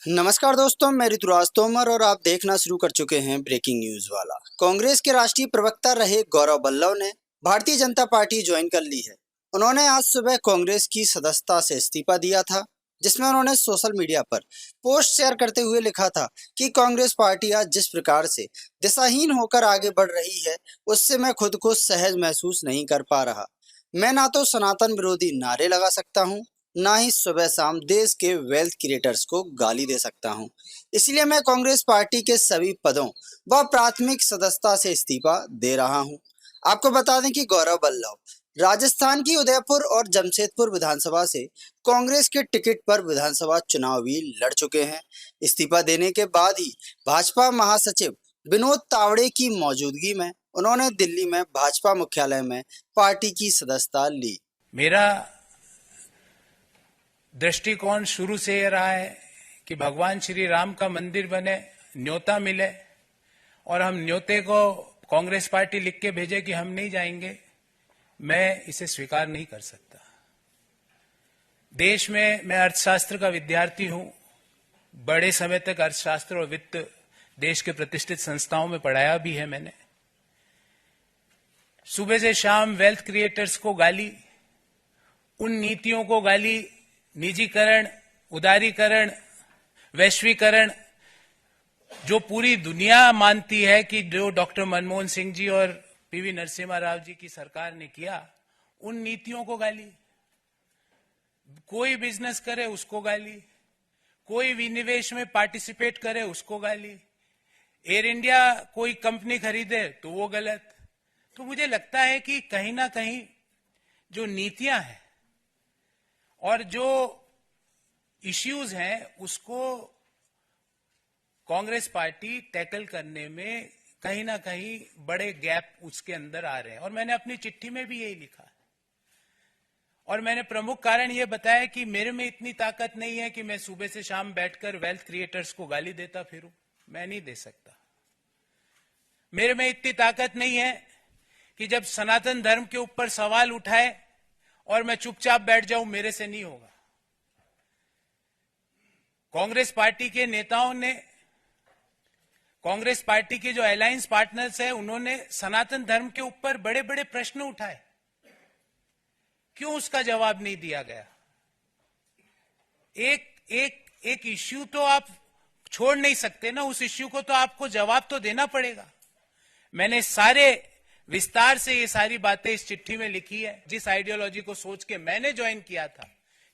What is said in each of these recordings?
नमस्कार दोस्तों, मैं ऋतुराज तोमर और आप देखना शुरू कर चुके हैं ब्रेकिंग न्यूज वाला। कांग्रेस के राष्ट्रीय प्रवक्ता रहे गौरव बल्लभ ने भारतीय जनता पार्टी ज्वाइन कर ली है। उन्होंने आज सुबह कांग्रेस की सदस्यता से इस्तीफा दिया था, जिसमें उन्होंने सोशल मीडिया पर पोस्ट शेयर करते हुए लिखा था कि कांग्रेस पार्टी आज जिस प्रकार से दिशाहीन होकर आगे बढ़ रही है, उससे मैं खुद को सहज महसूस नहीं कर पा रहा। मैं ना तो सनातन विरोधी नारे लगा सकता हूँ, ना ही सुबह शाम देश के वेल्थ क्रिएटर्स को गाली दे सकता हूं। इसलिए मैं कांग्रेस पार्टी के सभी पदों व प्राथमिक सदस्यता से इस्तीफा दे रहा हूं। आपको बता दें कि गौरव बल्लभ राजस्थान की उदयपुर और जमशेदपुर विधानसभा से कांग्रेस के टिकट पर विधानसभा चुनाव भी लड़ चुके हैं। इस्तीफा देने के बाद ही भाजपा महासचिव विनोद तावड़े की मौजूदगी में उन्होंने दिल्ली में भाजपा मुख्यालय में पार्टी की सदस्यता ली। मेरा दृष्टिकोण शुरू से ये रहा है कि भगवान श्री राम का मंदिर बने, न्योता मिले और हम न्योते को कांग्रेस पार्टी लिख के भेजे कि हम नहीं जाएंगे, मैं इसे स्वीकार नहीं कर सकता। देश में मैं अर्थशास्त्र का विद्यार्थी हूं, बड़े समय तक अर्थशास्त्र और वित्त देश के प्रतिष्ठित संस्थाओं में पढ़ाया भी है मैंने। सुबह से शाम वेल्थ क्रिएटर्स को गाली, उन नीतियों को गाली, निजीकरण, उदारीकरण, वैश्वीकरण, जो पूरी दुनिया मानती है कि जो डॉक्टर मनमोहन सिंह जी और पीवी नरसिम्हा राव जी की सरकार ने किया, उन नीतियों को गाली। कोई बिजनेस करे उसको गाली, कोई विनिवेश में पार्टिसिपेट करे उसको गाली, एयर इंडिया कोई कंपनी खरीदे तो वो गलत। तो मुझे लगता है कि कहीं ना कहीं जो नीतियां हैं और जो इश्यूज हैं उसको कांग्रेस पार्टी टैकल करने में कहीं ना कहीं बड़े गैप उसके अंदर आ रहे हैं। और मैंने अपनी चिट्ठी में भी यही लिखा है और मैंने प्रमुख कारण यह बताया कि मेरे में इतनी ताकत नहीं है कि मैं सुबह से शाम बैठकर वेल्थ क्रिएटर्स को गाली देता फिरूं, मैं नहीं दे सकता। मेरे में इतनी ताकत नहीं है कि जब सनातन धर्म के ऊपर सवाल उठाए और मैं चुपचाप बैठ जाऊं, मेरे से नहीं होगा। कांग्रेस पार्टी के नेताओं ने, कांग्रेस पार्टी के जो अलायंस पार्टनर्स हैं, उन्होंने सनातन धर्म के ऊपर बड़े बड़े प्रश्न उठाए, क्यों उसका जवाब नहीं दिया गया? एक इश्यू तो आप छोड़ नहीं सकते ना, उस इश्यू को तो आपको जवाब तो देना पड़ेगा। मैंने सारे विस्तार से ये सारी बातें इस चिट्ठी में लिखी है। जिस आइडियोलॉजी को सोच के मैंने ज्वाइन किया था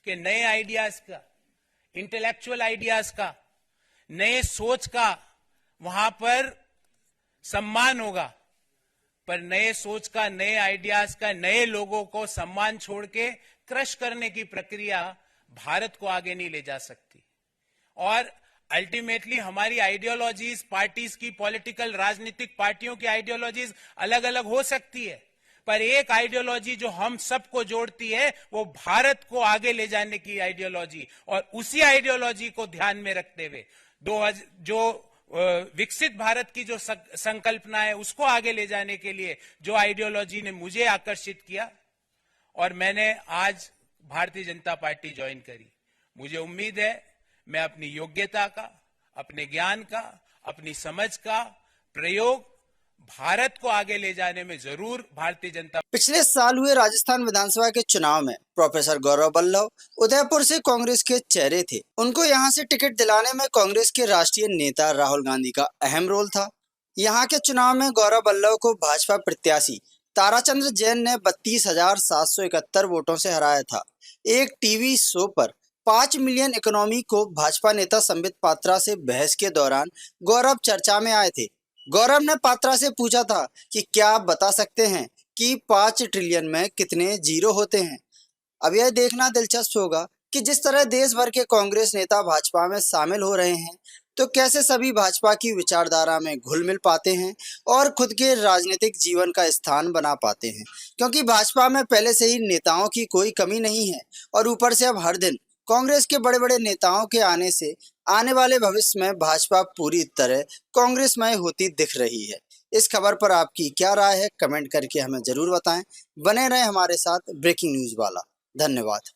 कि नए आइडियाज का, इंटेलेक्चुअल आइडियाज का, नए सोच का वहां पर सम्मान होगा, पर नए सोच का, नए आइडियाज का, नए लोगों को सम्मान छोड़ के क्रश करने की प्रक्रिया भारत को आगे नहीं ले जा सकती। और अल्टीमेटली हमारी आइडियोलॉजीज, पार्टीज की, पॉलिटिकल राजनीतिक पार्टियों की आइडियोलॉजीज अलग अलग हो सकती है, पर एक आइडियोलॉजी जो हम सबको जोड़ती है वो भारत को आगे ले जाने की आइडियोलॉजी, और उसी आइडियोलॉजी को ध्यान में रखते हुए जो विकसित भारत की जो संकल्पना है उसको आगे ले जाने के लिए जो आइडियोलॉजी ने मुझे आकर्षित किया और मैंने आज भारतीय जनता पार्टी ज्वाइन करी। मुझे उम्मीद है मैं अपनी योग्यता का, अपने ज्ञान का, अपनी समझ का प्रयोग भारत को आगे ले जाने में जरूर भारतीय जनता। पिछले साल हुए राजस्थान विधानसभा के चुनाव में प्रोफेसर गौरव बल्लभ उदयपुर से कांग्रेस के चेहरे थे। उनको यहां से टिकट दिलाने में कांग्रेस के राष्ट्रीय नेता राहुल गांधी का अहम रोल था। यहां के चुनाव में गौरव बल्लभ को भाजपा प्रत्याशी ताराचंद्र जैन ने 32,771 वोटों से हराया था। एक टीवी शो पर 5 मिलियन इकोनॉमी को भाजपा नेता संबित पात्रा से बहस के दौरान गौरव चर्चा में आए थे। गौरव ने पात्रा से पूछा था कि क्या आप बता सकते हैं कि 5 ट्रिलियन में कितने जीरो होते हैं। अब यह देखना दिलचस्प होगा कि जिस तरह देश भर के कांग्रेस नेता भाजपा में शामिल हो रहे हैं, तो कैसे सभी भाजपा की विचारधारा में घुल मिल पाते हैं और खुद के राजनीतिक जीवन का स्थान बना पाते हैं। क्योंकि भाजपा में पहले से ही नेताओं की कोई कमी नहीं है और ऊपर से अब हर दिन कांग्रेस के बड़े बड़े नेताओं के आने से आने वाले भविष्य में भाजपा पूरी तरह कांग्रेसमय होती दिख रही है। इस खबर पर आपकी क्या राय है, कमेंट करके हमें जरूर बताएं। बने रहें हमारे साथ ब्रेकिंग न्यूज वाला। धन्यवाद।